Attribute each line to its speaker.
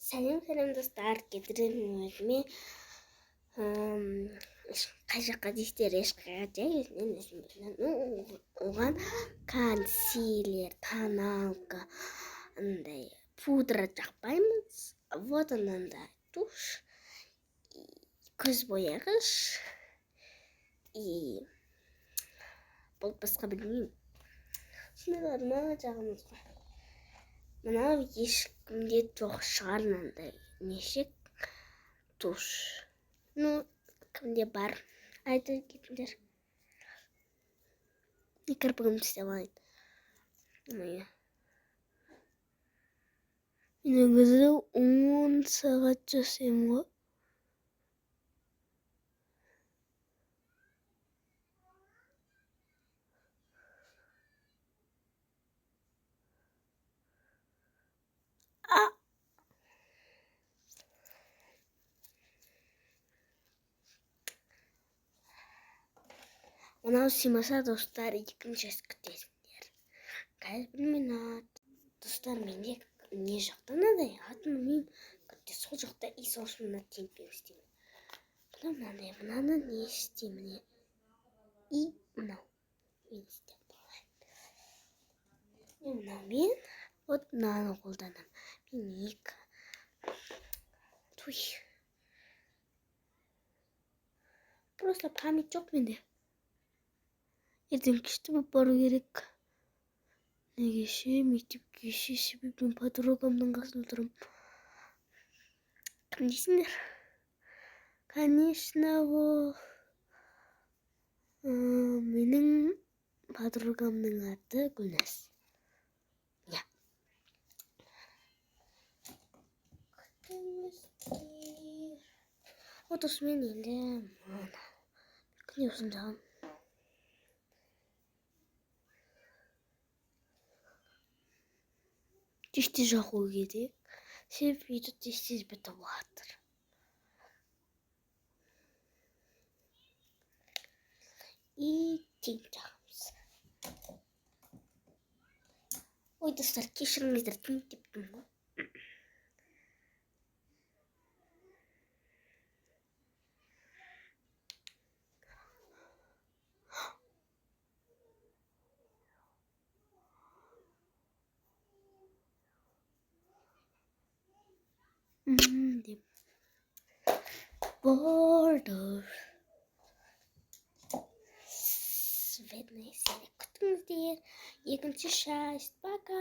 Speaker 1: Салам достар, гэдрэн мэ қажаққа дейстер ешқаға оған консилер, тоналка, андай пудра жақпаймыз. Вот анандай туш, көз бояғыш, бұл басқа білмеймін. Шынар мына жағымыз ғой. Мынау ешкімде жоқ шығар мынандай нешек туш. Ну, кімде бар? Айта кетіңдер. Кірпігімді істеп алайын. Негізі 10 сағат жасаймын ғой. Мынау симаса достар, екінші күтесіңдер. Қазір білмеймін. Достар, менде не жақта мынадай атын білмеймін. Күтте сол жақта и сосын мына темпен істеймін. Мынандай, мынаны не істеймін? И мынау. Мен істеп болайын. Мынау мен вот мынаны қолданам. Мен екі. Туй. Просто память жоқ менде. Ертең кешті болып бару керек. Негеше мектепке себебі мен подругамның қасында тұрмын. Кім дейсіңдер? Конечно, ол менің подругамның аты Гүлназ. Я. Вот осымен енді күне осындағым. Теште жақу керек. Себебі үйді тез бітіп жатыр. И тең жағымыз. Ой, достар, кешіріңіздер, тең тептім ғой. Border. Светлый синий күтіңіздер. Екінші часть. Пока.